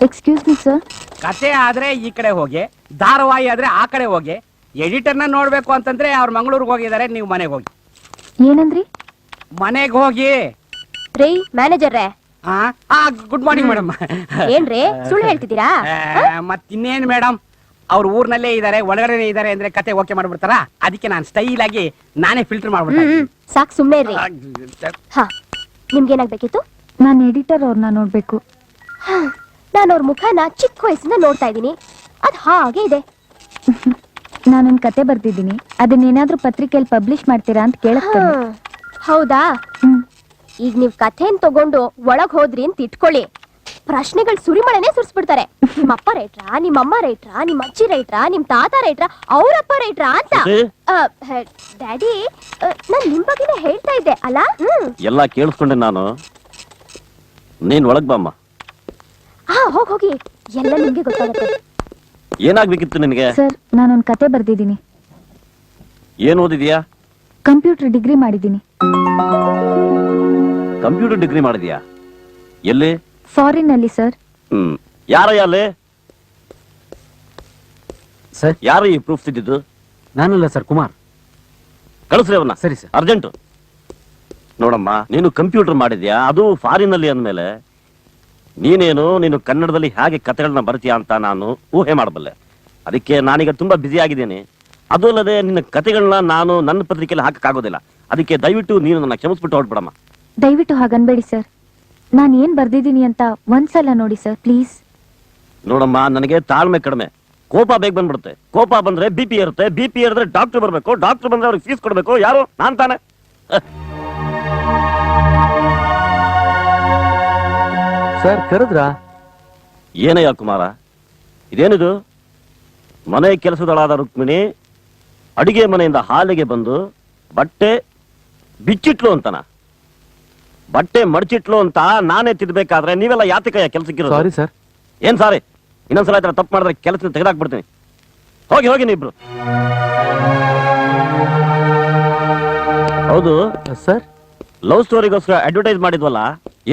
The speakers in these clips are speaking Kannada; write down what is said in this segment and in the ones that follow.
Excuse me sir. ಕತೆ ಆದ್ರೆ ಈ ಕಡೆ ಹೋಗಿ, ಧಾರಾವಾಹಿ ಆದ್ರೆ ಆ ಕಡೆ ಹೋಗಿ. ಎಡಿಟರ್ನ ನೋಡ್ಬೇಕು ಅಂತಂದ್ರೆ ಅವ್ರು ಮಂಗಳೂರಿಗೆ ಹೋಗಿದ್ದಾರೆ, ನೀವು ಮನೆಗೆ ಹೋಗಿ. ಏನಂದ್ರಿ? ಮನೆಗೆ ಹೋಗಿ. ರೀ ಮ್ಯಾನೇಜರ್ ರೇ. Good morning madam. ಏನ್ರಿ ಸುಳ್ಳು ಹೇಳ್ತಿದ್ದೀರಾ? ಮತ್ತಿನ್ನೇನು ಮೇಡಮ್, ಅವ್ರ ಊರ್ನಲ್ಲೇ ಇದಾರೆ, ಒಳಗಡೆ ಇದಾರೆ ಅಂದ್ರೆ ಕತೆ ಓಕೆ ಮಾಡ್ಬಿಡ್ತಾರ. ಅದಕ್ಕೆ ನಾನು ಸ್ಟೈಲ್ ಆಗಿ ನಾನೇ ಫಿಲ್ಟರ್ ಮಾಡ್ಬಿಡ್ತೀನಿ. ಸಾಕ್ ಸುಮ್ನೆ ಇರ್ರಿ. ಹಾ, ನಿಮ್ಗೆ ಏನಾಗ್ಬೇಕಿತ್ತು? ನಾನು ಎಡಿಟರ್ ಅವ್ರನ್ನ ನೋಡ್ಬೇಕು. ನಾನು ಅವ್ರ ಮುಖನ ಚಿಕ್ಕ ವಯಸ್ಸಿಂದ ನೋಡ್ತಾ ಇದ್ದೀನಿ, ಅದ್ ಹಾಗೆ ಇದೆ. ನಾನೊಂದ್ ಕತೆ ಬರ್ದಿದ್ದೀನಿ, ಅದನ್ನೇನಾದ್ರೂ ಪತ್ರಿಕೆಯಲ್ಲಿ ಪಬ್ಲಿಷ್ ಮಾಡ್ತೀರಾ ಅಂತ ಕೇಳಿಸ್ತೀನಿ. ಹೌದಾ? ಈಗ ನೀವ್ ಕಥೆನ್ ತಗೊಂಡು ಒಳಗ್ ಹೋದ್ರಿ ಅಂತ ಇಟ್ಕೊಳ್ಳಿ, ಪ್ರಶ್ನೆಗಳು ಸುರಿಮಳೆನೆ ಸುರಿಸ್ಬಿಡ್ತಾರೆ. ನಿಮ್ಮ ಅಪ್ಪ ರೈಟ್ರಾ, ನಿಮ್ಮ ಅಮ್ಮ ರೈಟ್ರಾ, ನಿಮ್ಮ ಅಜ್ಜಿ ರೈಟ್ರಾ, ನಿಮ್ ತಾತ ರೈಟ್ರಾ, ಅವ್ರಪ್ಪ ರೈಟ್ರಾ ಅಂತ. ಡ್ಯಾಡಿ, ನಾನ್ ನಿಮ್ ಬಗ್ಗೆನೇ ಹೇಳ್ತಾ ಇದ್ದೆ ಅಲ್ಲ? ಎಲ್ಲ ಕೇಳಿಸ್ಕೊಂಡೆ ನಾನು. ನೀನ್ ಒಳಗ್ ಬಾಮ್ಮ. ಹೋಗಿ, ಎಲ್ಲ ನಿಮ್ಗೆ ಗೊತ್ತಾಗುತ್ತೆ. ಏನಾಗ್ಬೇಕಿತ್ತು ನಿನಗೆ? ಸರ್, ನಾನೊಂದ್ ಕತೆ ಬರ್ದಿದ್ದೀನಿ. ಏನ್ ಓದಿದ್ಯಾ? ಕಂಪ್ಯೂಟರ್ ಡಿಗ್ರಿ ಮಾಡಿದ್ದೀನಿ. ಕಂಪ್ಯೂಟರ್ ಡಿಗ್ರಿ ಮಾಡಿದ್ಯಾ? ಎಲ್ಲಿ? ಫಾರಿನ್ ಅಲ್ಲಿ ಸರ್. ಯಾರಯ್ಯ ಅಲ್ಲಿ? ಸರ್, ಯಾರು ಈ ಪ್ರೂಫ್ ಸಿದ್ದಿದ್ದು? ನಾನಲ್ಲ ಸರ್, ಕುಮಾರ್. ಕಳಿಸ್ರಿ ಅವನ್ನ. ಸರಿ ಸರ್. ಅರ್ಜೆಂಟ್. ನೋಡಮ್ಮ, ನೀನು ಕಂಪ್ಯೂಟರ್ ಮಾಡಿದ್ಯಾ, ಅದು ಫಾರಿನ್ ಅಲ್ಲಿ ಅಂದ್ಮೇಲೆ ನೀನು ಕನ್ನಡದಲ್ಲಿ ಹೇಗೆ ಕಥೆಗಳನ್ನ ಬರ್ತೀಯಾ ಅಂತ ನಾನು ಊಹೆ ಮಾಡಬಲ್ಲೆ. ಅದಕ್ಕೆ ನಾನೀಗ ತುಂಬಾ ಬ್ಯುಸಿ ಆಗಿದ್ದೇನೆ. ಅದು ಅಲ್ಲದೆ ನಿನ್ನ ಕಥೆಗಳನ್ನ ನಾನು ನನ್ನ ಪತ್ರಿಕೆಯಲ್ಲಿ ಹಾಕಕ್ಕಾಗೋದಿಲ್ಲ. ಅದಕ್ಕೆ ದಯವಿಟ್ಟು ನೀನು ನನ್ನ ಕ್ಷಮಿಸ್ಬಿಟ್ಟು ಹೊರಟ್ಬಿಡಮ್ಮ. ದಯವಿಟ್ಟು ಹಾಗನ್ಬೇಡಿ ಸರ್, ನಾನು ಏನ್ ಬರ್ದಿದ್ದೀನಿ ಅಂತ ಒಂದ್ಸಲ ನೋಡಿ ಸರ್ ಪ್ಲೀಸ್. ನೋಡಮ್ಮ, ನನಗೆ ತಾಳ್ಮೆ ಕಡಿಮೆ, ಕೋಪ ಬೇಗ ಬಂದ್ಬಿಡುತ್ತೆ. ಕೋಪ ಬಂದ್ರೆ BP ಇರುತ್ತೆ, BP ಇರಿದ್ರೆ ಡಾಕ್ಟರ್ ಬರ್ಬೇಕು, ಡಾಕ್ಟರ್ ಬಂದ್ರೆ ಅವ್ರಿಗೆ ಫೀಸ್ ಕೊಡ್ಬೇಕು. ಯಾರು? ನಾನ್ ತಾನೆ. ಸರ್ ಕರೆದ್ರಾ? ಏನಯ್ಯ ಕುಮಾರ, ಇದೇನಿದು? ಮನೆ ಕೆಲಸದಳಾದ ರುಕ್ಮಿಣಿ ಅಡಿಗೆ ಮನೆಯಿಂದ ಹಾಲಿಗೆ ಬಂದು ಬಟ್ಟೆ ಬಿಚ್ಚಿಟ್ಲು ಅಂತನ, ಬಟ್ಟೆ ಮಡಚಿಟ್ಲು ಅಂತ ನಾನೇ ತಿದ್ಬೇಕಾದ್ರೆ ನೀವೆಲ್ಲ ಯಾತಕಯ್ಯ ಕೆಲಸಕ್ಕಿರೋದು? Sorry sir. ಏನ್ ಸಾರಿ? ಇನ್ನೊಂದ್ಸಲ ಆತರ ತಪ್ಪು ಮಾಡಿದ್ರೆ ಕೆಲಸ ತೆಗೆದಾಕ್ಬಿಡ್ತೀನಿ. ಹೋಗಿ ನೀಬ್ರು. ಹೌದು ಸರ್, ಲವ್ ಸ್ಟೋರಿಗೋಸ್ಕರ ಅಡ್ವರ್ಟೈಸ್ ಮಾಡಿದ್ವಲ್ಲ,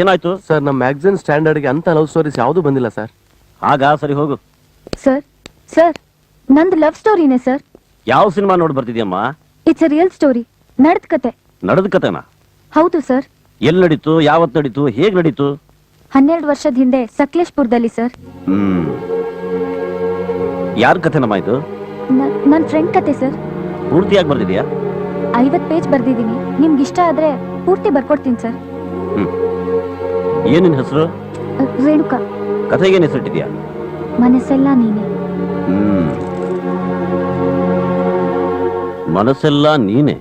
ಏನಾಯ್ತು? ಸರ್, ನಮ್ಮ ಮ್ಯಾಗಝಿನ್ ಸ್ಟ್ಯಾಂಡರ್ಡ್ಗೆ ಅಂತ ಲವ್ ಸ್ಟೋರೀಸ್ ಯಾವುದು ಬಂದಿಲ್ಲ ಸರ್. ಆಗ ಸರಿ ಹೋಗು. ಸರ್ ನಂದು ಲವ್ ಸ್ಟೋರಿನೇ ಸರ್. ಯಾವ ಸಿನಿಮಾ ನೋಡಿ ಬರ್ತಿದ್ಯಮ್ಮ? It's a real story. ನಡೆದ ಕತೆ. ನಡೆದ ಕತೆನಾ? ಹೌದು ಸರ್. ಎಲ್ಲಿ ನಡೀತು, ಯಾವತ್ ನಡೀತು, ಹೇಗ್ ನಡೀತು? 12 ವರ್ಷದ ಹಿಂದೆ ಸಕಲೇಶ್ಪುರದಲ್ಲಿ ಸರ್. ಯಾರ ಕತೆನಮ್ಮ ಇದು? ನನ್ ಫ್ರೆಂಡ್ ಕತೆ ಸರ್. ಪೂರ್ತಿಯಾಗಿ ಬರ್ದಿದ್ಯಾ? 50 ಪೇಜ್ ಬರ್ದಿದ್ದೀನಿ. ನಿಮ್ಗೆ ಇಷ್ಟ ಆದ್ರೆ ಪೂರ್ತಿ ಬರ್ಕೊಡ್ತೀನಿ ಸರ್. ಏನಿನ್ ಹೆಸರು? ರೇಣುಕಾ. ಕಥೆಗೇನು ಹೆಸರಿಟ್ಟಿದ್ಯಾ? ಮನಸ್ಸೆಲ್ಲ ನೀನೆ. ಮನಸ್ಸೆಲ್ಲ ನೀನೆ.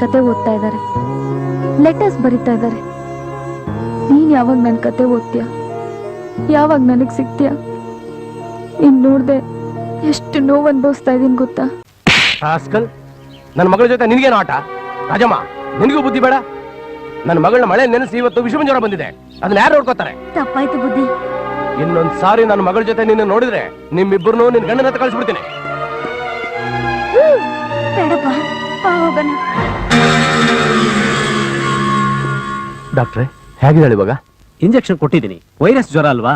ಕತೆ ಓದ್ತಾ ಇದ್ದಾರೆ, ಲೆಟರ್ಸ್ ಬರೀತಾ ಇದ್ದಾರೆ. ನೀನ್ ಯಾವಾಗ ನನ್ ಕತೆ ಓದ್ತೀಯ? ಯಾವಾಗ ನನಗ್ ಸಿಗ್ತೀಯ? ನೀನ್ ನೋಡ್ದೆ ಎಷ್ಟು ನೋವು ಅನುಭವಿಸ್ತಾ ಇದೀನಿ ಗೊತ್ತಾ? ನನ್ನ ಮಗಳ ಜೊತೆ ನಿನ್ಗೇನು ಆಟ? ರಾಜಮ್ಮ, ನಿನಗೂ ಬುದ್ಧಿ ಬೇಡ? ನನ್ನ ಮಗಳನ್ನ ಮಳೆ ನೆನೆಸಿ ಇವತ್ತು ವಿಷಮ ಜ್ವರ ಬಂದಿದೆ, ಅದನ್ನ ಯಾರು ನೋಡ್ಕೋತಾರೆ? ತಪ್ಪಾಯ್ತು ಬುದ್ಧಿ. ಇನ್ನೊಂದ್ ಸಾರಿ ನನ್ನ ಮಗಳ ಜೊತೆ ನಿನ್ನ ನೋಡಿದ್ರೆ ನಿಮ್ಮಿಬ್ಬರನ್ನು ನಿನ್ ಗಂಡನ ಹತ್ರ ಕಳಿಸ್ಬಿಡ್ತೀನಿ. ಬೇಡಪ್ಪ ಹೋಗೋಣ. ಡಾಕ್ಟ್ರೆ ಹೇಗಿದ್ದಾಳೆ ಇವಾಗ? ಇಂಜೆಕ್ಷನ್ ಕೊಟ್ಟಿದ್ದೀನಿ. ವೈರಸ್ ಜ್ವರ ಅಲ್ವಾ,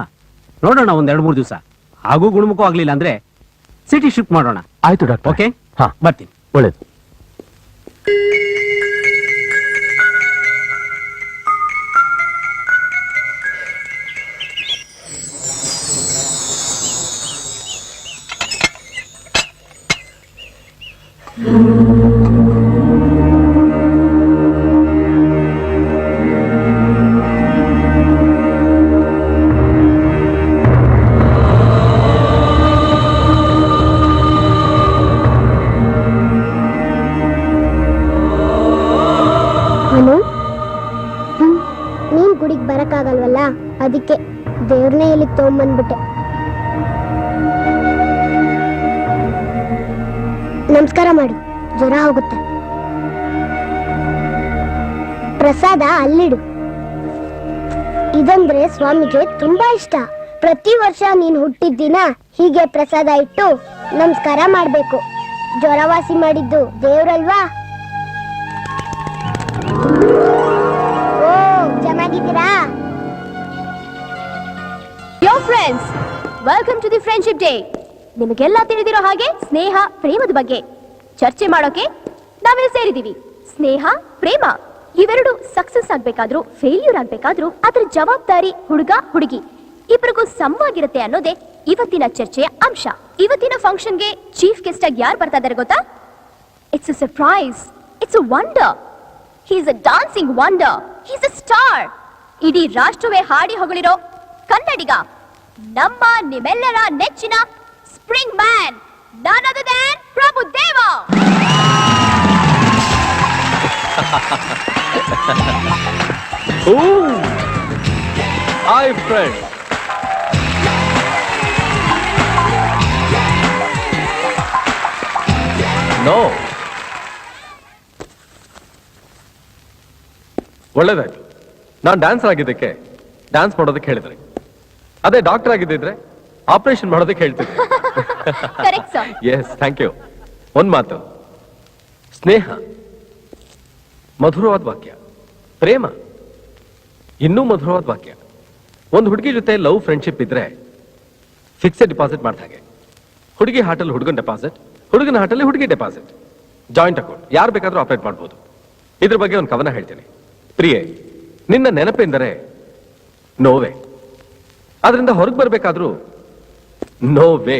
ನೋಡೋಣ ಒಂದ್ 2-3 ದಿವಸ. ಹಾಗೂ ಗುಣಮುಖ ಆಗ್ಲಿಲ್ಲ ಅಂದ್ರೆ ಸಿಟಿ ಶಿಫ್ಟ್ ಮಾಡೋಣ. ಆಯ್ತು ಡಾಕ್ಟರ್. ಓಕೆ, ಹಾ ಬರ್ತೀನಿ. ಒಳ್ಳೇದು. ನೀನ್ ಗುಡಿಗೆ ಬರಕ್ಕಾಗಲ್ವಲ್ಲ, ಅದಕ್ಕೆ ದೇವ್ರನ್ನೇ ಇಲ್ಲಿಗೆ ತಗೊಂಡ್ಬಂದ್ಬಿಟ್ಟೆ. ನಮಸ್ಕಾರ ಮಾಡು, ಜ್ವರ ಹೋಗುತ್ತೆ. ಪ್ರಸಾದ ಅಲ್ಲಿಡು. ಇದಂದ್ರೆ ಸ್ವಾಮಿಗೆ ತುಂಬಾ ಇಷ್ಟ. ಪ್ರತಿ ವರ್ಷ ನೀನ್ ಹುಟ್ಟಿದ ದಿನ ಹೀಗೆ ಪ್ರಸಾದ ಇಟ್ಟು ನಮಸ್ಕಾರ ಮಾಡ್ಬೇಕು. ಜ್ವರವಾಸಿ ಮಾಡಿದ್ದು ದೇವ್ರಲ್ವಾ? ಚೆನ್ನಾಗಿದ್ದೀರಾ? Yo friends, welcome to the friendship day. ನಿಮಗೆಲ್ಲ ತಿಳಿದಿರೋ ಹಾಗೆ ಸ್ನೇಹ ಪ್ರೇಮದ ಬಗ್ಗೆ ಚರ್ಚೆ ಮಾಡೋಕೆ ನಾವಿಲ್ಲಿ ಸೇರಿದೀವಿ. ಸ್ನೇಹ ಪ್ರೇಮ ಇವೆರಡು ಸಕ್ಸಸ್ ಆಗ್ಬೇಕಾದ್ರೂ ಫೇಲ್ಯೂರ್ ಆಗ್ಬೇಕಾದ್ರೂ ಅದ್ರ ಜವಾಬ್ದಾರಿ ಹುಡುಗ ಹುಡುಗಿ ಇಬ್ಬರಿಗೂ ಸಮವಾಗಿರುತ್ತೆ ಅನ್ನೋದೇ ಇವತ್ತಿನ ಚರ್ಚೆಯ ಅಂಶ. ಇವತ್ತಿನ ಫಂಕ್ಷನ್ಗೆ ಚೀಫ್ ಗೆಸ್ಟ್ ಆಗಿ ಯಾರು ಬರ್ತಾ ಇದ್ದಾರೆ ಗೊತ್ತಾ? It's a surprise, it's a wonder. He is a dancing wonder. He is a star. ಇಡೀ ರಾಷ್ಟ್ರವೇ ಹಾಡಿ ಹೊಗಳಿರೋ ಕನ್ನಡಿಗ, ನಮ್ಮ ನಿಮ್ಮೆಲ್ಲರ ನೆಚ್ಚಿನ spring man, none other than Prabhudeva. Hi friends. No. ಒಳ್ಳೇದಾಯ್ತು. ನಾನು ಡ್ಯಾನ್ಸರ್ ಆಗಿದ್ದಕ್ಕೆ ಡ್ಯಾನ್ಸ್ ಮಾಡೋದಕ್ಕೆ ಹೇಳಿದ್ರಿ. ಅದೇ ಡಾಕ್ಟರ್ ಆಗಿದ್ದಿದ್ರೆ ಆಪರೇಷನ್ ಮಾಡೋದಕ್ಕೆ ಹೇಳ್ತಿದ್ರಿ. Correct, sir. Yes, thank you. ಒಂದ್ ಮಾತು, ಸ್ನೇಹ ಮಧುರವಾದ ವಾಕ್ಯ, ಪ್ರೇಮ ಇನ್ನೂ ಮಧುರವಾದ ವಾಕ್ಯ. ಒಂದು ಹುಡುಗಿ ಜೊತೆ ಲವ್ ಫ್ರೆಂಡ್ಶಿಪ್ ಇದ್ರೆ ಫಿಕ್ಸೆಡ್ ಡಿಪಾಸಿಟ್ ಮಾಡ್ದ ಹಾಗೆ. ಹುಡುಗಿ ಹಾಟಲ್ಲಿ ಹುಡುಗನ ಡೆಪಾಸಿಟ್, ಹುಡುಗನ ಹಾಟಲ್ಲಿ ಹುಡುಗಿ ಡೆಪಾಸಿಟ್, ಜಾಯಿಂಟ್ ಅಕೌಂಟ್, ಯಾರು ಬೇಕಾದ್ರೂ ಆಪರೇಟ್ ಮಾಡ್ಬೋದು. ಇದ್ರ ಬಗ್ಗೆ ಒಂದು ಕವನ ಹೇಳ್ತೀನಿ. ಪ್ರಿಯೆ, ನಿನ್ನ ನೆನಪೆಂದರೆ ನೋವೇ, ಅದರಿಂದ ಹೊರಗೆ ಬರಬೇಕಾದ್ರೂ no way.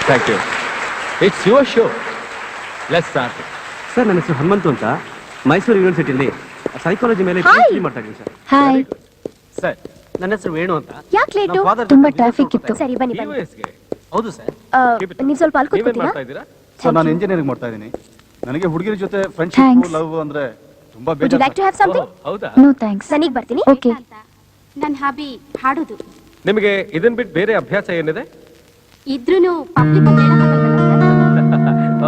Thank you. It's your show. Let's start. Sir, ನನ್ನ ಹೆಸರು ಹನುಮಂತು ಅಂತ, ಮೈಸೂರು ಯೂನಿವರ್ಸಿಟಿಯಲ್ಲಿ ಸೈಕಾಲಜಿ ಮೇಲೆ Hi. PhD ಮಾಡ್ತಾ ಇದ್ದೀನಿ ಸರ್. ಹಾಯ್. ಸರ್, ನನ್ನ ಹೆಸರು ವೇಣು ಅಂತ. ಯಾಕೆ ಲೇಟು? ನಮ್ಮ father ತುಂಬಾ ಜೊತೆ ಟ್ರಾಫಿಕ್ business ಇತ್ತು. ಸರಿ ಬನ್ನಿ ಬನ್ನಿ. ಗೆ ಹೌದು ಸರ್. ನೀವು ಸ್ವಲ್ಪ ಅಲ್ಲಿ ನೀವೇನ್ ಕೂತ್ಕೊತೀರಾ? ಮಾಡ್ತಾ ಇದ್ದೀರಾ? ಸರ್, ನಾನು ಇಂಜಿನಿಯರಿಂಗ್ ಮಾಡ್ತಾ ಇದ್ದೀನಿ. ನನಗೆ ಹುಡುಗಿರ ಜೊತೆ ಫ್ರೆಂಡ್ಶಿಪ್, Thanks. ಲವ್ ಅಂದ್ರೆ ತುಂಬಾ Would you like to have something? ಓಹ್, ಹೌದಾ? No thanks. ನನಗೆ ಬರ್ತೀನಿ. ಓಕೆ. ನನ್ನ ಹಾಬಿ ಹಾಡೋದು. ನಿಮಗೆ ಇದನ್ ಬಿಟ್ಟು ಬೇರೆ ಅಭ್ಯಾಸ ಏನಿದೆ? ಇದ್ರೂನು ಪಬ್ಲಿಕ್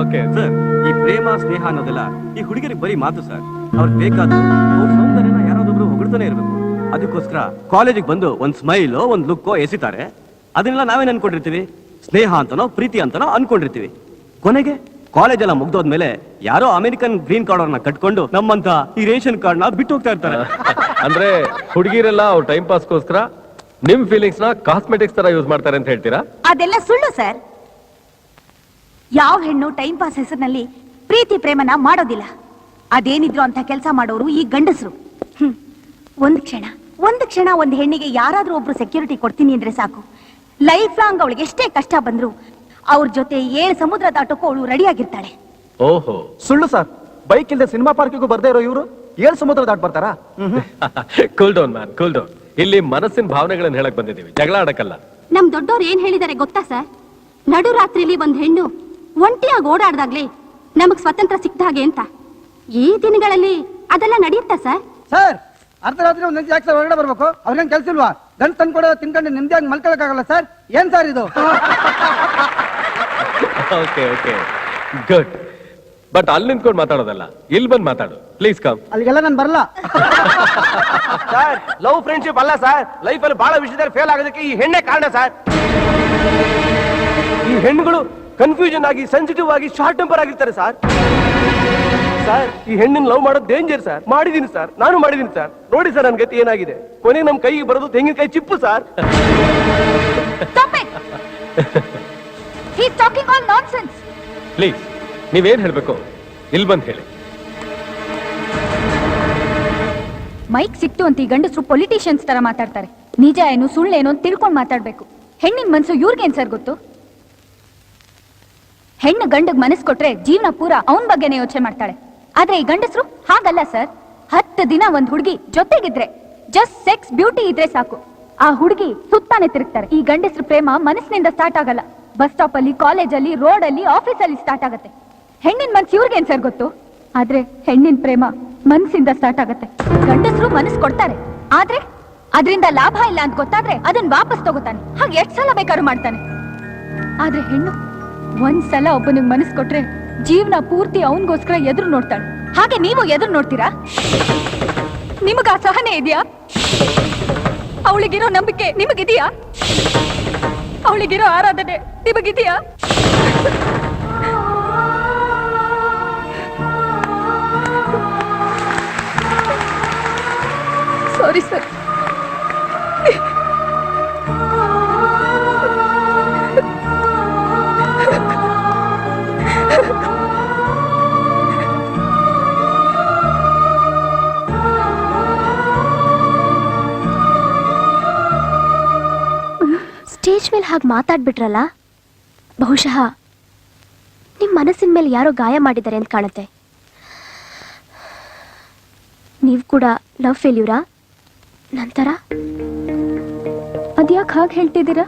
ಓಕೆ ಸರ್, ಈ ಪ್ರೇಮ ಸ್ನೇಹ ಅನ್ನೋದೆಲ್ಲ ಈ ಹುಡುಗರಿಗೆ ಬರೀ ಮಾತು ಸರ್. ಅವ್ರಿಗೆ ಬೇಕಾದ್ರು ಅವ್ರ ಸೌಂದರ್ಯನ ಯಾರಾದ್ರೂ ಹೊಗಳ್ತಾನೆ ಇರಬೇಕು. ಅದಕ್ಕೋಸ್ಕರ ಕಾಲೇಜಿಗೆ ಬಂದು ಒಂದ್ ಸ್ಮೈಲೋ ಒಂದ್ ಲುಕ್ಕೋ ಎಸಿತಾರೆ. ಅದನ್ನೆಲ್ಲ ನಾವೇನ್ ಅನ್ಕೊಂಡಿರ್ತೀವಿ, ಸ್ನೇಹ ಅಂತನೋ ಪ್ರೀತಿ ಅಂತನೋ ಅನ್ಕೊಂಡಿರ್ತೀವಿ. ಕೊನೆಗೆ ಕಾಲೇಜ್ ಎಲ್ಲ ಮುಗ್ದೋದ್ಮೇಲೆ ಯಾರೋ ಅಮೆರಿಕನ್ ಗ್ರೀನ್ ಕಾರ್ಡ್ ಅವ್ರನ್ನ ಕಟ್ಕೊಂಡು ನಮ್ಮಂತ ಈ ರೇಷನ್ ಕಾರ್ಡ್ ನ ಬಿಟ್ಟು ಹೋಗ್ತಾ ಇರ್ತಾರೆ. ಅಂದ್ರೆ ಹುಡುಗಿರೆಲ್ಲ ಅವ್ರ ಟೈಮ್ ಪಾಸ್ಗೋಸ್ಕರ ನಿಮ್ ಫೀಲಿಂಗ್ಸ್ ನ ಕಾಸ್ಮೆಟಿಕ್ಸ್ ತರ ಯೂಸ್ ಮಾಡ್ತಾರೆ ಅಂತ ಹೇಳ್ತೀರಾ? ಅದೆಲ್ಲ ಸುಳ್ಳು ಸರ್. ಯಾವ ಹೆಣ್ಣು ಟೈಮ್ ಪಾಸ್ ಹೆಸರಿನಲ್ಲಿ ಪ್ರೀತಿ ಪ್ರೇಮನ ಮಾಡೋದಿಲ್ಲ. ಅದೇನಿದ್ರು ಅಂತ ಕೆಲಸ ಮಾಡೋರು ಈ ಗಂಡಸರು. ಒಂದ್ ಕ್ಷಣ ಒಂದ್ ಹೆಣ್ಣಿಗೆ ಯಾರಾದ್ರೂ ಒಬ್ರು ಸೆಕ್ಯೂರಿಟಿ ಕೊಡ್ತೀನಿ ಅಂದ್ರೆ ಸಾಕು, ಲೈಫ್ ಲಾಂಗ್ ಅವಳಿಗೆ ಎಷ್ಟೇ ಕಷ್ಟ ಬಂದ್ರು ಅವ್ರ ಜೊತೆ 7 ಸಮುದ್ರ ದಾಟೋಕು ಅವಳು ರೆಡಿ ಆಗಿರ್ತಾಳೆ. ಓಹೋ, ಸುಳ್ಳು ಸರ್. ಬೈಕ್ ಇಲ್ಲದೆ ಸಿನಿಮಾ ಪಾರ್ಕಿಗೂ ಬರ್ದೇ ಇರೋ ಇವರು 7 ಸಮುದ್ರ ದಾಟ್ ಬರ್ತಾರಾ? Cool down man, cool down. ಇಲ್ಲಿ ಮನಸ್ಸಿನ ಭಾವನೆಗಳನ್ನ ಹೇಳಕ್ ಬಂದಿದ್ದೀವಿ, ಜಗಳ ಆಡಕ್ಕಲ್ಲ. ನಮ್ ದೊಡ್ಡವ್ರು ಏನ್ ಹೇಳಿದಾರೆ ಗೊತ್ತಾ ಸರ್? ನಡು ರಾತ್ರಿಲಿ ಒಂದ್ ಹೆಣ್ಣು ಒಂಟಿಯಾಗಿ ಓಡಾಡ್ದಾಗ್ಲೇ ನಮಗ್ ಸ್ವತಂತ್ರ ಸಿಕ್ತ ಹಾಗೆ ಅಂತ. ಈ ದಿನಗಳಲ್ಲಿ ಅದೆಲ್ಲ ನಡೆಯುತ್ತಾ ಸರ್? ಸರ್, ಅರ್ಧರಾತ್ರಿ ಒಂದ್ ಗಂಟೆ ಯಾಕೆ ಸರ್ ಹೊರಗಡೆ ಬರ್ಬೇಕು? ಅವ್ರೇನ್ ಕೆಲ್ಸ ಇಲ್ವಾ? ಗಂಟು ತಂದ್ಕೊಡೋ ತಿನ್ಕೊಂಡು ನಿಮ್ದಿಯಾಗಿ ಮಲ್ಕೊಳಕ್ಕಾಗಲ್ಲ ಸರ್. ಏನ್ ಸರ್ ಇದು? Okay okay, good. ಬಟ್ ಅಲ್ಲಿ ನಿಂತ್ಕೊಂಡು ಮಾತಾಡೋದಲ್ಲ, ಇಲ್ಲಿ ಬಂದು ಮಾತಾಡು. Please come. ಅಲ್ಲಿಗೆಲ್ಲ ನಾನು ಬರಲ್ಲ ಸರ್, ಲವ್ ಫ್ರೆಂಡ್ಶಿಪ್ ಅಲ್ಲ ಸರ್. ಲೈಫ್ ಅಲ್ಲಿ ಬಹಳ ವಿಷಯದಲ್ಲಿ ಫೇಲ್ ಆಗೋದಕ್ಕೆ ಈ ಹೆಣ್ಣೆ ಕಾರಣ ಸರ್. ಈ ಹೆಣ್ಣುಗಳು ಕನ್ಫ್ಯೂಷನ್ ಆಗಿ ಸೆನ್ಸಿಟಿವ್ ಆಗಿ ಶಾರ್ಟ್ ಟೆಂಪರ್ ಆಗಿರ್ತಾರೆ ಸರ್. ಸರ್ ಈ ಹೆಣ್ಣಿನ ಲವ್ ಮಾಡೋದು ಡೇಂಜರ್ ಸರ್. ಮಾಡಿದೀನಿ ಸರ್, ನಾನು ಮಾಡಿದೀನಿ ಸರ್. ನೋಡಿ ಸರ್ ನನ್ ಗತಿ ಏನಾಗಿದೆ. ಕೊನೆಗೆ ನಮ್ ಕೈಗೆ ಬರೋದು ತೆಂಗಿನಕಾಯಿ ಚಿಪ್ಪು ಸರ್. ಪ್ಲೀಸ್ ನೀವೇನ್ ಹೇಳ್ಬೇಕು ಇಲ್ಲಿ ಬಂದ್ ಹೇಳಿ. ಮೈಕ್ ಸಿಕ್ತು ಅಂತ ಈ ಗಂಡಸರು ಪೊಲಿಟಿಷಿಯನ್ಸ್ ತರ ಮಾತಾಡ್ತಾರೆ. ನಿಜ ಏನು ಸುಳ್ಳೇನು ಅಂತ ತಿಳ್ಕೊಂಡು ಮಾತಾಡ್ಬೇಕು. ಹೆಣ್ಣಿನ ಮನ್ಸು ಇವ್ರಿಗೇನ್ ಸರ್ ಗೊತ್ತು? ಹೆಣ್ಣು ಗಂಡಗ್ ಮನಸ್ ಕೊಟ್ರೆ ಜೀವನ ಪೂರ ಅವನ್ ಬಗ್ಗೆನೇ ಯೋಚನೆ ಮಾಡ್ತಾಳೆ. ಆದ್ರೆ ಈ ಗಂಡಸರು ಹಾಗಲ್ಲ ಸರ್. 10 ದಿನ ಒಂದ್ ಹುಡುಗಿ ಜೊತೆಗಿದ್ರೆ, ಜಸ್ಟ್ ಸೆಕ್ಸ್ ಬ್ಯೂಟಿ ಇದ್ರೆ ಸಾಕು, ಆ ಹುಡುಗಿ ಸುತ್ತಾನೆ ತಿರುಗ್ತಾರೆ. ಈ ಗಂಡಸರು ಪ್ರೇಮ ಮನಸ್ಸಿನಿಂದ ಸ್ಟಾರ್ಟ್ ಆಗಲ್ಲ. ಬಸ್ ಸ್ಟಾಪ್ ಅಲ್ಲಿ, ಕಾಲೇಜಲ್ಲಿ, ರೋಡ್ ಅಲ್ಲಿ, ಆಫೀಸ್ ಅಲ್ಲಿ ಸ್ಟಾರ್ಟ್ ಆಗತ್ತೆ. ಹೆಣ್ಣಿನ ಮನ್ಸು ಇವ್ರಿಗೇನ್ ಸರ್ ಗೊತ್ತು? ಆದ್ರೆ ಹೆಣ್ಣಿನ ಪ್ರೇಮ ಮನಸ್ಸಿಂದ ಸ್ಟಾರ್ಟ್ ಆಗತ್ತೆ. ಗಂಡಸರು ಮನಸ್ಸು ಕೊಡ್ತಾರೆ, ಆದ್ರೆ ಅದರಿಂದ ಲಾಭ ಇಲ್ಲ ಅಂತ ಗೊತ್ತಾದ್ರೆ ಅದನ್ನ ವಾಪಸ್ ತಗೋತಾನೆ. ಹಾಗೆ 8 ಸಲ ಬೇಕಾದ್ರೂ ಮಾಡ್ತಾನೆ. ಆದ್ರೆ ಹೆಣ್ಣು ಒಂದ್ಸಲ ಒಬ್ಬನಿಗೆ ಮನಸ್ಸು ಕೊಟ್ರೆ ಜೀವನ ಪೂರ್ತಿ ಅವನಿಗೋಸ್ಕರ ಎದುರು ನೋಡ್ತಾಳೆ. ಹಾಗೆ ನೀವು ಎದುರು ನೋಡ್ತೀರಾ? ನಿಮಗ ಸಹನೆ ಇದೆಯಾ? ಅವಳಿಗಿರೋ ನಂಬಿಕೆ ನಿಮಗಿದೆಯಾ? ಅವಳಿಗಿರೋ ಆರಾಧನೆ ನಿಮಗಿದೆಯಾ? Sorry sir. ಸ್ಟೇಜ್ ಮೇಲೆ ಹಾಗೆ ಮಾತಾಡ್ಬಿಟ್ರಲ್ಲ, ಬಹುಶಃ ನಿಮ್ ಮನಸ್ಸಿನ ಮೇಲೆ ಯಾರೋ ಗಾಯ ಮಾಡಿದ್ದಾರೆ ಅಂತ ಕಾಣುತ್ತೆ. ನೀವು ಕೂಡ ಲವ್ ಫೇಲ್ಯೂರಾ ನಂತರ? ಅದ್ಯಾಕೆ ಹಾಗೆ ಹೇಳ್ತಿದ್ದೀರಾ?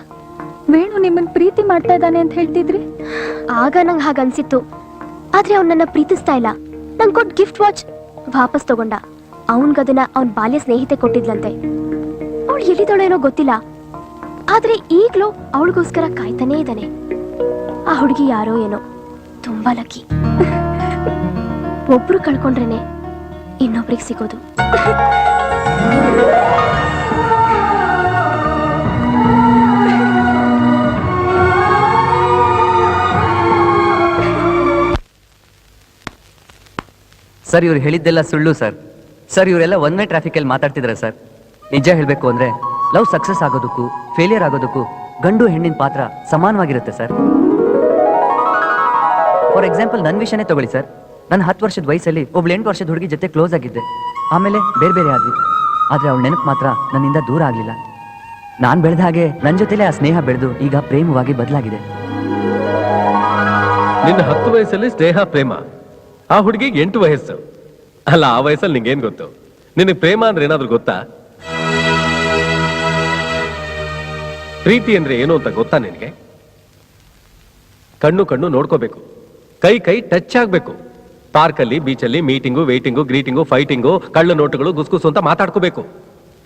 ವೇಣು ನಿಮ್ಮನ್ನ ಪ್ರೀತಿ ಮಾಡ್ತಾ ಇದ್ದಾನೆ ಅಂತ ಹೇಳ್ತಿದ್ರಿ. ಆಗ ನಂಗೆ ಹಾಗನ್ಸಿತ್ತು. ಆದ್ರೆ ಅವ್ನು ನನ್ನ ಪ್ರೀತಿಸ್ತಾ ಇಲ್ಲ. ನಂಗೆ ಕೊಟ್ಟು ಗಿಫ್ಟ್ ವಾಚ್ ವಾಪಸ್ ತಗೊಂಡ. ಅವನ್ಗದನ್ನ ಅವನ್ ಬಾಲ್ಯ ಸ್ನೇಹಿತೆ ಕೊಟ್ಟಿದ್ಲಂತೆ. ಅವಳು ಎಲ್ಲಿದಳೇನೋ ಗೊತ್ತಿಲ್ಲ. ಆದ್ರೆ ಈಗ್ಲೂ ಅವಳಿಗೋಸ್ಕರ ಕಾಯ್ತಾನೇ ಇದ್ದಾನೆ. ಆ ಹುಡುಗಿ ಯಾರೋ ಏನೋ, ತುಂಬಾ ಲಕ್ಕಿ. ಒಬ್ರು ಕಳ್ಕೊಂಡ್ರೇನೆ ಇನ್ನೊಬ್ರಿಗೆ ಸಿಗೋದು. ಸರ್ ಇವ್ರು ಹೇಳಿದ್ದೆಲ್ಲ ಸುಳ್ಳು ಸರ್. ಸರ್ ಇವರೆಲ್ಲ ಒನ್ ವೇ ಟ್ರಾಫಿಕಲ್ಲಿ ಮಾತಾಡ್ತಿದ್ದಾರೆ ಸರ್. ನಿಜ ಹೇಳಬೇಕು ಅಂದ್ರೆ ಲವ್ ಸಕ್ಸಸ್ ಆಗೋದಕ್ಕೂ ಫೇಲಿಯರ್ ಆಗೋದಕ್ಕೂ ಗಂಡು ಹೆಣ್ಣಿನ ಪಾತ್ರ ಸಮಾನವಾಗಿರುತ್ತೆ ಸರ್. ಫಾರ್ ಎಕ್ಸಾಂಪಲ್ ನನ್ನ ವಿಷಯನೇ ತಗೊಳ್ಳಿ ಸರ್. ನನ್ನ 10 ವರ್ಷದ ವಯಸ್ಸಲ್ಲಿ ಒಬ್ಳು 8 ವರ್ಷದ ಹುಡುಗಿ ಜೊತೆ ಕ್ಲೋಸ್ ಆಗಿದ್ದೆ. ಆಮೇಲೆ ಬೇರೆ ಬೇರೆ ಆದ್ವಿ. ಆದ್ರೆ ಅವಳ ನೆನಪು ಮಾತ್ರ ನನ್ನಿಂದ ದೂರ ಆಗ್ಲಿಲ್ಲ. ನಾನ್ ಬೆಳೆದ ಹಾಗೆ ನನ್ನ ಜೊತೆಲೆ ಆ ಸ್ನೇಹ ಬೆಳೆದು ಈಗ ಪ್ರೇಮವಾಗಿ ಬದಲಾಗಿದೆ. ನಿನ್ನ 10 ವಯಸ್ಸಲ್ಲಿ ಸ್ನೇಹ ಪ್ರೇಮ, ಆ ಹುಡುಗಿಗೆ 8 ವಯಸ್ಸು. ಅಲ್ಲ, ಆ ವಯಸ್ಸಲ್ಲಿ ನಿಂಗೇನ್ ಗೊತ್ತು? ನಿನಗೆ ಪ್ರೇಮ ಅಂದ್ರೆ ಏನಾದ್ರೂ ಗೊತ್ತಾ? ಪ್ರೀತಿ ಅಂದ್ರೆ ಏನು ಅಂತ ಗೊತ್ತಾ ನಿನಗೆ? ಕಣ್ಣು ಕಣ್ಣು ನೋಡ್ಕೋಬೇಕು, ಕೈ ಕೈ ಟಚ್ ಆಗ್ಬೇಕು, ಪಾರ್ಕಲ್ಲಿ ಬೀಚಲ್ಲಿ ಮೀಟಿಂಗು ವೇಟಿಂಗು ಗ್ರೀಟಿಂಗು ಫೈಟಿಂಗು ಕಳ್ಳ ನೋಟುಗಳು ಗುಸ್ಗುಸು ಅಂತ ಮಾತಾಡ್ಕೋಬೇಕು.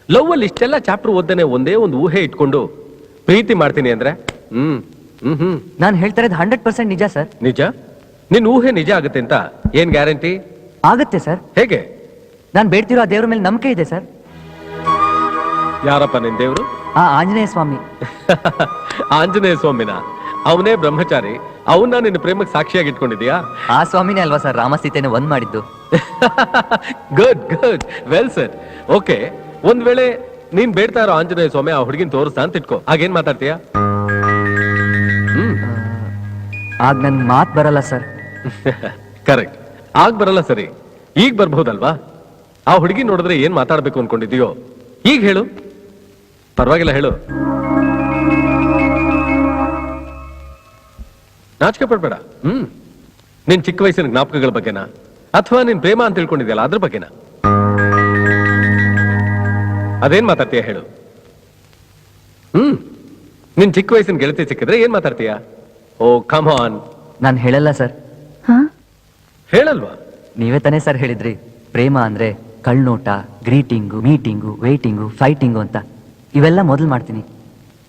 ಲವ್ ಅಲ್ಲಿ ಇಷ್ಟೆಲ್ಲ ಚಾಪ್ಟರ್ ಓದ್ದೇನೆ ಒಂದೇ ಒಂದು ಊಹೆ ಇಟ್ಕೊಂಡು ಪ್ರೀತಿ ಮಾಡ್ತೀನಿ ಅಂದ್ರೆ ನಾನು ಹೇಳ್ತಾ ಇರೋದು 100% ನಿಜ ಸರ್. ನಿಜ? ನಿನ್ ಊಹೆ ನಿಜ ಆಗುತ್ತೆ ಅಂತ ಏನ್ ಗ್ಯಾರಂಟಿ? ಆಗುತ್ತೆ ಸರ್. ಹೇಗೆ? ನಾನು ಬೇಡ್ತಿರೋ ಆ ದೇವ್ರ ಮೇಲೆ ನಂಬಿಕೆ ಇದೆ ಸರ್. ಯಾರಪ್ಪ ನಿನ್ ದೇವ್ರು? ಆ ಆಂಜನೇಯ ಸ್ವಾಮಿ. ಆಂಜನೇಯ ಸ್ವಾಮಿನ? ಅವನೇ ಬ್ರಹ್ಮಚಾರಿ, ಅವನ್ನ ನಿನ್ನ ಪ್ರೇಮಕ್ಕೆ ಸಾಕ್ಷಿಯಾಗಿ ಇಟ್ಕೊಂಡಿದ್ಯಾ? ಆ ಸ್ವಾಮಿನೇ ಅಲ್ವಾ ಸರ್ ರಾಮ ಸೀತೆನ ಒಂದ್ ಮಾಡಿದ್ದು. Good good, well sir. Okay, ಒಂದ್ ವೇಳೆ ನೀನ್ ಬೇಡ್ತಾ ಇರೋ ಆಂಜನೇಯ ಸ್ವಾಮಿ ಆ ಹುಡುಗಿನ ತೋರಿಸ್ತಾ ಅಂತ ಇಟ್ಕೋ, ಆಗೇನ್ ಮಾತಾಡ್ತೀಯಾ? ಆಗ ನನ್ ಮಾತ್ ಬರಲ್ಲ ಸರ್. ಕರೆಕ್ಟ್, ಆಗ ಬರಲ್ಲ. ಸರಿ, ಈಗ ಬರ್ಬಹುದಲ್ವಾ? ಆ ಹುಡುಗಿ ನೋಡಿದ್ರೆ ಏನ್ ಮಾತಾಡ್ಬೇಕು ಅನ್ಕೊಂಡಿದೀಯೋ ಈಗ ಹೇಳು, ಪರವಾಗಿಲ್ಲ ಹೇಳು, ನಾಚಿಕೆ ಪಡ್ಬೇಡ. ನಿನ್ ಚಿಕ್ಕ ವಯಸ್ಸಿನ ಜ್ಞಾಪಕಗಳ ಬಗ್ಗೆನಾ ಅಥವಾ ನಿನ್ ಪ್ರೇಮ ಅಂತ ತಿಳ್ಕೊಂಡಿದ್ಯಲ್ಲ ಅದ್ರ ಬಗ್ಗೆನಾ? ಅದೇನ್ ಮಾತಾಡ್ತೀಯ ಹೇಳು. ನಿನ್ ಚಿಕ್ಕ ವಯಸ್ಸಿನ ಗೆಳತಿ ಸಿಕ್ಕಿದ್ರೆ ಏನ್ ಮಾತಾಡ್ತೀಯ? Oh come on. ನಾನು ಹೇಳಲ್ಲ ಸರ್. ಹೇಳಲ್ವಾ? ನೀವೇ ತಾನೇ ಸರ್ ಹೇಳಿದ್ರಿ ಪ್ರೇಮ ಅಂದ್ರೆ ಕಳ್ನೋಟ, ಗ್ರೀಟಿಂಗು, ಮೀಟಿಂಗು, ವೇಟಿಂಗು, ಫೈಟಿಂಗು ಅಂತ. ಇವೆಲ್ಲ ಮೊದಲು ಮಾಡ್ತೀನಿ.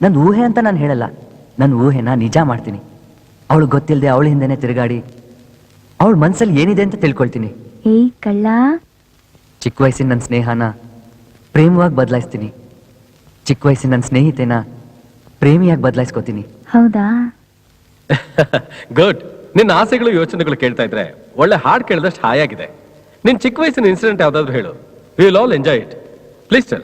ನನ್ನ ಊಹೆ ಅಂತ ನಾನು ಹೇಳಲ್ಲ, ನನ್ನ ಊಹೆನ ನಿಜ ಮಾಡ್ತೀನಿ. ಅವಳು ಗೊತ್ತಿಲ್ಲದೆ ಅವಳ ಹಿಂದೆನೆ ತಿರುಗಾಡಿ ಅವಳ ಮನ್ಸಲ್ಲಿ ಏನಿದೆ ಅಂತ ತಿಳ್ಕೊಳ್ತೀನಿ. ಏಯ್ ಕಳ್ಳ, ಚಿಕ್ಕ ವಯಸ್ಸಿನ ನನ್ನ ಸ್ನೇಹನ ಪ್ರೇಮವಾಗಿ ಬದಲಾಯಿಸ್ತೀನಿ. ಚಿಕ್ಕ ವಯಸ್ಸಿನ ನನ್ನ ಸ್ನೇಹಿತೆನ ಪ್ರೇಮಿಯಾಗಿ ಬದಲಾಯಿಸ್ಕೋತೀನಿ. ಹೌದಾ? ಗುಡ್. ನಿನ್ನ ಆಸೆಗಳು ಯೋಚನೆಗಳು ಕೇಳ್ತಾ ಇದ್ರೆ ಒಳ್ಳೆ ಹಾಡು ಕೇಳಿದಷ್ಟು ಹಾಯಾಗಿದೆ. ನಿನ್ ಚಿಕ್ಕ ವಯಸ್ಸಿನ ಇನ್ಸಿಡೆಂಟ್ ಯಾವ್ದಾದ್ರು ಹೇಳು. We will all enjoy it. Please tell.